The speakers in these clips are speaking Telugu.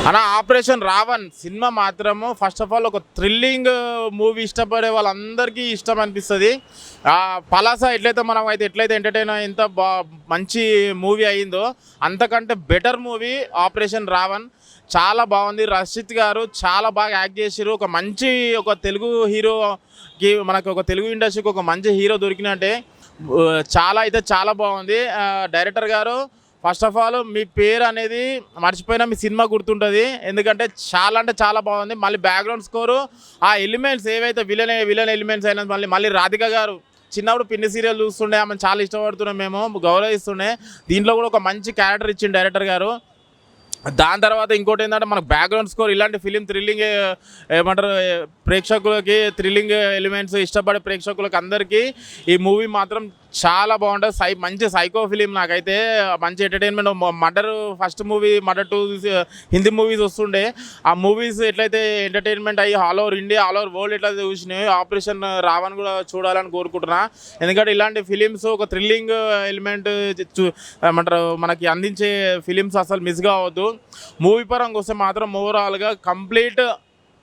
అలా ఆపరేషన్ రావణ్ సినిమా మాత్రము ఫస్ట్ ఆఫ్ ఆల్ ఒక థ్రిల్లింగ్ మూవీ ఇష్టపడే వాళ్ళందరికీ ఇష్టం అనిపిస్తుంది. పలాస ఎట్లయితే ఎంటర్టైన్ ఎంత మంచి మూవీ అయిందో అంతకంటే బెటర్ మూవీ ఆపరేషన్ రావణ్. చాలా బాగుంది. రషిత్ గారు చాలా బాగా యాక్ట్ చేశారు. ఒక తెలుగు హీరోకి మనకు ఒక తెలుగు ఇండస్ట్రీకి ఒక మంచి హీరో దొరికినట్టే. చాలా బాగుంది. డైరెక్టర్ గారు ఫస్ట్ ఆఫ్ ఆల్ మీ పేరు అనేది మర్చిపోయినా మీ సినిమా గుర్తుంటుంది. ఎందుకంటే చాలా బాగుంది. మళ్ళీ బ్యాక్గ్రౌండ్ స్కోరు ఆ ఎలిమెంట్స్ ఏవైతే విలన్ ఎలిమెంట్స్ అయినా మళ్ళీ రాధిక గారు చిన్నప్పుడు పిన్ని సీరియల్ చూస్తుండే, ఆమె చాలా ఇష్టపడుతున్నాం, మేము గౌరవిస్తుండే. దీంట్లో కూడా ఒక మంచి క్యారెక్టర్ ఇచ్చింది డైరెక్టర్ గారు. దాని తర్వాత ఇంకోటి ఏంటంటే మనకు బ్యాక్గ్రౌండ్ స్కోర్ ఇలాంటి ఫిలిం థ్రిల్లింగ్ ఏమంటారు ప్రేక్షకులకి థ్రిల్లింగ్ ఎలిమెంట్స్ ఇష్టపడే ప్రేక్షకులకి అందరికీ ఈ మూవీ మాత్రం చాలా బాగుంటుంది. మంచి సైకో ఫిలిం. నాకైతే మంచి entertainment. Murder first movie murder 2 Hindi movies వస్తుండే. ఆ మూవీస్ ఎట్లయితే ఎంటర్టైన్మెంట్ అయ్యి all over India all over world ఎట్లయితే చూసినాయి, ఆపరేషన్ రావణ్ కూడా చూడాలని కోరుకుంటున్నా. ఎందుకంటే ఇలాంటి ఫిలిమ్స్ ఒక థ్రిల్లింగ్ ఎలిమెంట్ ఏమంటారు మనకి అందించే ఫిలిమ్స్ అసలు మిస్ కావద్దు. మూవీ పరంగా వస్తే మాత్రం ఓవరాల్గా కంప్లీట్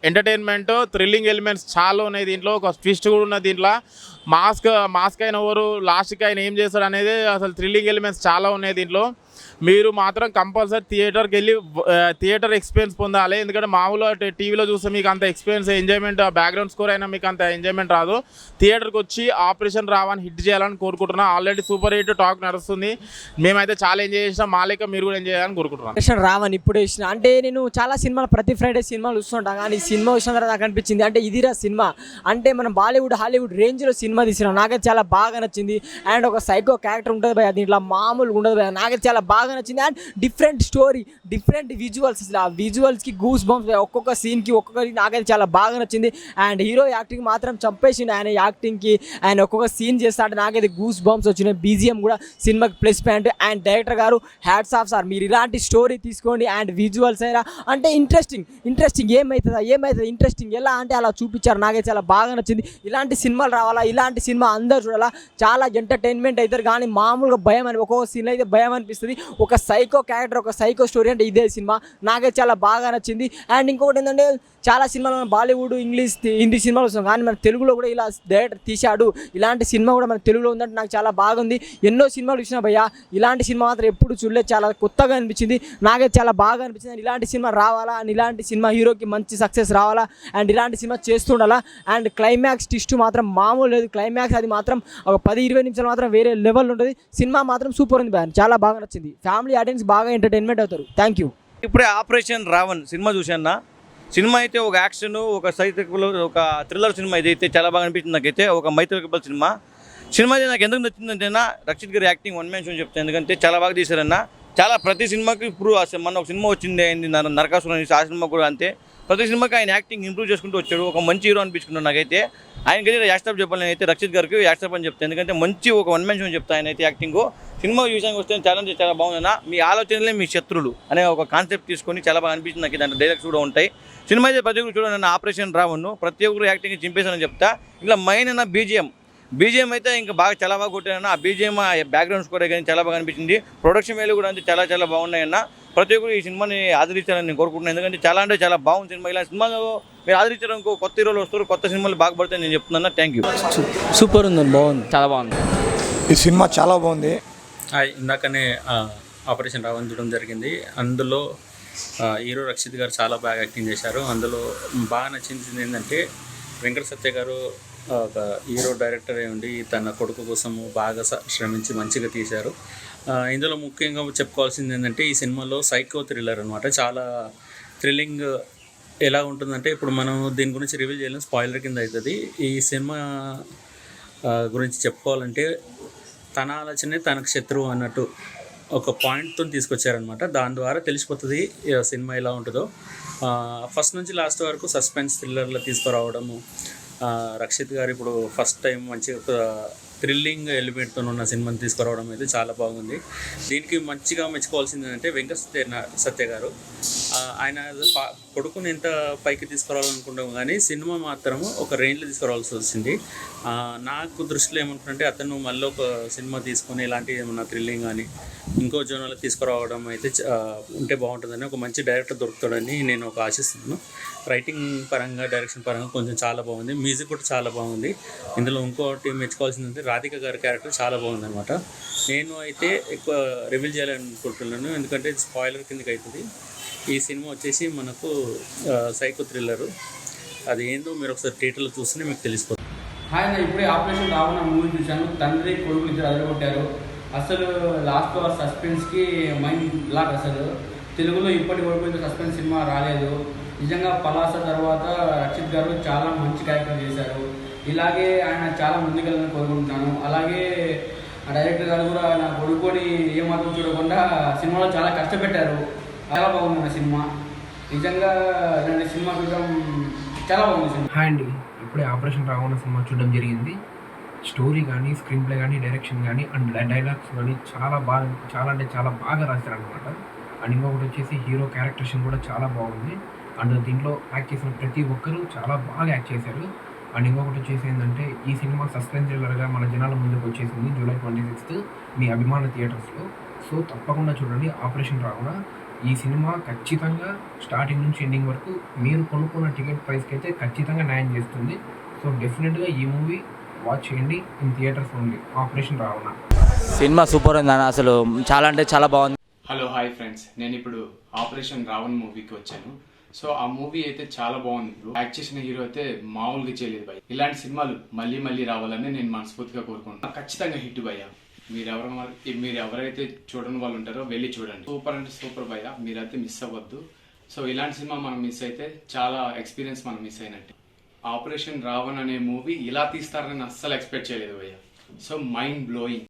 ఎంటర్టైన్మెంట్ థ్రిల్లింగ్ ఎలిమెంట్స్ చాలా ఉన్నాయి. దీంట్లో ఒక ట్విస్ట్ కూడా ఉన్నది. దీంట్లో మాస్క్ అయిన ఎవరు లాస్ట్కి ఆయన ఏం చేస్తాడు అనేది అసలు థ్రిల్లింగ్ ఎలిమెంట్స్ చాలా ఉన్నాయి దీంట్లో. మీరు మాత్రం కంపల్సరీ థియేటర్కి వెళ్ళి థియేటర్ ఎక్స్పీరియన్స్ పొందాలి. ఎందుకంటే మామూలుగా టీవీలో చూస్తే మీకు అంత ఎక్స్పీరియన్స్ ఎంజాయ్మెంట్ బ్యాక్గ్రౌండ్ స్కోర్ అయినా మీకు అంత ఎంజాయ్మెంట్ రాదు. థియేటర్కి వచ్చి ఆపరేషన్ రావని హిట్ చేయాలని కోరుకుంటున్నాను. ఆల్రెడీ సూపర్ హిట్ టాక్ నడుస్తుంది. మేమైతే చాలా ఎంజాయ్ చేసినాం. మా లెక్క మీరు కూడా ఎంజాయ్ చేయాలని కోరుకుంటున్నాను. ఆపరేషన్ రావని ఇప్పుడు వేసిన అంటే నేను చాలా సినిమాలు ప్రతి ఫ్రైడే సినిమాలు చూస్తుంటాను. కానీ ఈ సినిమా వచ్చిన తర్వాత నాకు అనిపించింది అంటే ఇదిరా సినిమా అంటే మనం బాలీవుడ్ హాలీవుడ్ రేంజ్లో సినిమా తీసినాం. నాకైతే చాలా బాగా నచ్చింది. అండ్ ఒక సైకో క్యారెక్టర్ ఉంటుంది భయ, దీంట్లో మామూలుగా ఉండదు భయ. నాకైతే చాలా బాగా నచ్చింది. And different story, different visuals, ఆ విజువల్స్కి గూస్ బంప్స్, ఒక్కొక్క సీన్కి ఒక్కొక్కరికి నాకైతే చాలా బాగా నచ్చింది. అండ్ హీరో యాక్టింగ్ మాత్రం చంపేసింది. ఆయన యాక్టింగ్కి ఆయన ఒక్కొక్క సీన్ చేస్తా అంటే నాకైతే గూస్ బంప్స్ వచ్చినాయి. బీజిఎం కూడా సినిమాకి ప్లస్ పాయింట్. అండ్ డైరెక్టర్ గారు హ్యాట్స్ ఆఫ్ సార్, మీరు ఇలాంటి స్టోరీ తీసుకోండి. అండ్ విజువల్స్ అయినా అంటే ఇంట్రెస్టింగ్ ఏమవుతుంది ఇంట్రెస్టింగ్ ఎలా అంటే అలా చూపించారు. నాకైతే చాలా బాగా నచ్చింది. ఇలాంటి సినిమాలు రావాలా, ఇలాంటి సినిమా అందరూ చూడాలా. చాలా ఎంటర్టైన్మెంట్ అవుతారు. కానీ మామూలుగా భయం అని ఒక్కొక్క సీన్ అయితే భయం అనిపిస్తుంది. ఒక సైకో క్యారెక్టర్, ఒక సైకో స్టోరీ అంటే ఇదే సినిమా. నాకైతే చాలా బాగా నచ్చింది. అండ్ ఇంకొకటి ఏంటంటే చాలా సినిమాలు మన బాలీవుడ్ ఇంగ్లీష్ హిందీ సినిమాలు వస్తాం, కానీ మన తెలుగులో కూడా ఇలా డైరెక్టర్ తీశాడు. ఇలాంటి సినిమా కూడా మన తెలుగులో ఉందంటే నాకు చాలా బాగుంది. ఎన్నో సినిమాలు చూసినా భయ్యా, ఇలాంటి సినిమా మాత్రం ఎప్పుడు చూడలేదు. చాలా కొత్తగా అనిపించింది. నాకైతే చాలా బాగా అనిపించింది. అండ్ ఇలాంటి సినిమా రావాలా, అండ్ ఇలాంటి సినిమా హీరోకి మంచి సక్సెస్ రావాలా, అండ్ ఇలాంటి సినిమా చేస్తుండాలా. అండ్ క్లైమాక్స్ ట్విస్ట్ మాత్రం మామూలు లేదు. క్లైమాక్స్ అది మాత్రం ఒక 10-20 నిమిషాలు మాత్రం వేరే లెవెల్ ఉంటుంది. సినిమా మాత్రం సూపర్ ఉంది భయ్యా, చాలా బాగా నచ్చింది. ఫ్యామిలీ ఆడియన్స్ బాగా ఎంటర్టైన్మెంట్ అవుతారు. Thank you. ఇప్పుడే ఆపరేషన్ రావణ్ సినిమా చూశాను. సినిమా అయితే ఒక యాక్షన్, ఒక సైకిల్, ఒక థ్రిల్లర్ సినిమా ఇదైతే చాలా బాగా అనిపించింది. నాకైతే ఒక మైథికల్ సినిమా అయితే నాకు ఎందుకు నచ్చిందంటే రక్షిత్ గారి యాక్టింగ్ వన్ మ్యాన్ షో చెప్తాను. ఎందుకంటే చాలా బాగా తీశారన్న. చాలా ప్రతి సినిమాకి ఇప్పుడు మన ఒక సినిమా వచ్చింది అయింది నరకాసురం, ఆ సినిమా కూడా అంతే. ప్రతి సినిమాకి ఆయన యాక్టింగ్ ఇంప్రూవ్ చేసుకుంటూ వచ్చాడు. ఒక మంచి హీరో అనిపించుకున్నాడు. నాకైతే ఆయనకైతే యాక్స్టాప్ చెప్పాలని అయితే రక్షిత్ గారికి యాక్స్టాప్ అని చెప్తాను. ఎందుకంటే మంచి ఒక వన్ మ్యాన్ షో చెప్తాను ఆయన అయితే యాక్టింగ్. సినిమా విషయానికి వస్తే చాలా బాగుందన్న. మీ ఆలోచనలే మీ శత్రులు అనే ఒక కాన్సెప్ట్ తీసుకొని చాలా బాగా అనిపించింది నాకు. దాంట్లో డైలాగ్స్ కూడా ఉంటాయి. సినిమా అయితే ప్రతి ఒక్కరు చూడండి. ఆపరేషన్ రావణ్ ప్రతి ఒక్కరు యాక్టింగ్ చింపేశానని చెప్తా. ఇలా మెయిన్ అన్న బీజిఎం అయితే ఇంకా చాలా బాగా కొట్టానన్న. ఆ బీజిఎం బ్యాక్గ్రౌండ్ స్కోర్ కానీ చాలా బాగా అనిపించింది. ప్రొడక్షన్ వేలు కూడా అంటే చాలా బాగున్నాయన్న. ప్రతి ఒక్కరు ఈ సినిమాని ఆదరించాలని నేను కోరుకుంటున్నాను. ఎందుకంటే చాలా బాగుంది సినిమా. ఇలా సినిమాలో మీరు ఆదరించడం ఇంకో కొత్త హీరోలు వస్తారు, కొత్త సినిమాలు బాగుపడతాయని నేను చెప్తున్నాను. Thank you. సూపర్ ఉందండి, బాగుంది, చాలా బాగుంది. ఈ సినిమా చాలా బాగుంది. ఇందాకనే ఆపరేషన్ రావణ్ చూడడం జరిగింది. అందులో హీరో రక్షిత్ గారు చాలా బాగా యాక్టింగ్ చేశారు. అందులో బాగా నచ్చింది ఏంటంటే వెంకట సత్య గారు ఒక హీరో డైరెక్టర్ అయి ఉండి తన కొడుకు కోసము బాగా శ్రమించి మంచిగా తీశారు. ఇందులో ముఖ్యంగా చెప్పుకోవాల్సింది ఏంటంటే ఈ సినిమాలో సైకో థ్రిల్లర్ అనమాట. చాలా థ్రిల్లింగ్ ఎలా ఉంటుందంటే ఇప్పుడు మనం దీని గురించి రివీల్ చేయలేం, స్పాయిలర్ కింద అవుతుంది. ఈ సినిమా గురించి చెప్పుకోవాలంటే తన ఆలోచనే తనకు శత్రువు అన్నట్టు ఒక పాయింట్తో తీసుకొచ్చారనమాట. దాని ద్వారా తెలిసిపోతుంది సినిమా ఎలా ఉంటుందో. ఫస్ట్ నుంచి లాస్ట్ వరకు సస్పెన్స్ థ్రిల్లర్లో తీసుకురావడము. రక్షిత్ గారు ఇప్పుడు ఫస్ట్ టైం మంచిగా థ్రిల్లింగ్ ఎలిమెంట్తో ఉన్న సినిమాని తీసుకురావడం అయితే చాలా బాగుంది. దీనికి మంచిగా మెచ్చుకోవాల్సింది ఏంటంటే వెంకట సత్య గారు. ఆయన కొడుకుని ఎంత పైకి తీసుకురావాలనుకుంటాం కానీ సినిమా మాత్రము ఒక రేంజ్లో తీసుకురావాల్సి వచ్చింది. నాకు దృష్టిలో ఏమంటుంటే అతను మళ్ళీ ఒక సినిమా తీసుకొని ఇలాంటి ఏమన్నా థ్రిల్లింగ్ కానీ ఇంకో జోన్లో తీసుకురావడం అయితే ఉంటే బాగుంటుందని, ఒక మంచి డైరెక్టర్ దొరుకుతాడని నేను ఒక ఆశిస్తున్నాను. రైటింగ్ పరంగా, డైరెక్షన్ పరంగా కొంచెం చాలా బాగుంది. మ్యూజిక్ కూడా చాలా బాగుంది. ఇందులో ఇంకోటి మెచ్చుకోవాల్సిందంటే రాధిక గారి క్యారెక్టర్ చాలా బాగుంది అనమాట. నేను అయితే ఎక్కువ రివీల్ చేయాలనుకుంటున్నాను, ఎందుకంటే స్పాయిలర్ కిందకి అవుతుంది. ఈ సినిమా వచ్చేసి మనకు సైకో థ్రిల్లరు. అది ఏందో మీరు ఒకసారి థియేటర్లో చూస్తేనే మీకు తెలిసిపోతుంది. హాయ్, నేను ఇప్పుడే ఆపరేషన్ రావణ మూవీ చూశాను. తండ్రి కొడుకు ఇద్దరు అదరగొట్టారు. అసలు లాస్ట్లో సస్పెన్స్కి మైండ్ బ్లాక్. అసలు తెలుగులో ఇప్పటి వరకు ఇంత సస్పెన్స్ సినిమా రాలేదు. నిజంగా పలాస తర్వాత రక్షిత్ గారు చాలా మంచి క్యారెక్టర్ చేశారు. ఇలాగే ఆయన చాలా ముందుకెళ్ళాలని కోరుకుంటున్నాను. అలాగే డైరెక్టర్ గారు కూడా నా కొడుకుని ఏమాత్రం చూడకుండా సినిమాలో చాలా కష్టపెట్టారు. చాలా బాగుంది నా సినిమా. నిజంగా ఇలాంటి సినిమా చూడడం చాలా బాగుంది సినిమా. హాయ్ అండి, ఇప్పుడే ఆపరేషన్ రావణ సినిమా చూడడం జరిగింది. స్టోరీ కానీ, స్క్రీన్ ప్లే కానీ, డైరెక్షన్ కానీ అండ్ డైలాగ్స్ కానీ చాలా అంటే చాలా బాగా రాశారనమాట. అండ్ ఇంకొకటి వచ్చేసి హీరో క్యారెక్టరేషన్ కూడా చాలా బాగుంది. అండ్ దీంట్లో యాక్ట్ చేసిన ప్రతి ఒక్కరూ చాలా బాగా యాక్ట్ చేశారు. అండ్ ఇంకొకటి వచ్చేసి ఏంటంటే ఈ సినిమా సస్పెన్స్ థ్రిల్లర్గా మన జనాల ముందుకు వచ్చేసింది జూలై 26 మీ అభిమాన థియేటర్స్లో. సో తప్పకుండా చూడండి ఆపరేషన్ రావణ. ఈ సినిమా ఖచ్చితంగా స్టార్టింగ్ నుంచి ఎండింగ్ వరకు మీరు కొనుక్కున్న టికెట్ ప్రైస్కి అయితే ఖచ్చితంగా న్యాయం చేస్తుంది. సో డెఫినెట్గా ఈ మూవీ వాచ్ చేయండి in theatres only. Operation Ravana cinema super ఉంది అన్న, అసలు చాలా అంటే చాలా బాగుంది. హలో హాయ్ ఫ్రెండ్స్, నేను ఇప్పుడు ఆపరేషన్ రావణ్ మూవీకి వచ్చాను. సో ఆ మూవీ అయితే చాలా బాగుంది. యాక్ట్ చేసిన హీరో అయితే మామూలుగా చేయలేదు భయ్య. ఇలాంటి సినిమాలు మళ్ళీ మళ్ళీ రావాలని నేను మనస్ఫూర్తిగా కోరుకుంటున్నాను. ఖచ్చితంగా హిట్ భయ్య. మీరు ఎవరైతే చూడని వాళ్ళు ఉంటారో వెళ్ళి చూడండి. సూపర్ అంటే సూపర్ భయ్య, మీరైతే మిస్ అవ్వద్దు. సో ఇలాంటి సినిమా మనం మిస్ అయితే చాలా ఎక్స్పీరియన్స్ మనం మిస్ అయినట్టు. ఆపరేషన్ రావణ్ అనే మూవీ ఇలా తీస్తారని అస్సలు ఎక్స్పెక్ట్ చేయలేదు భయ్య. So mind blowing.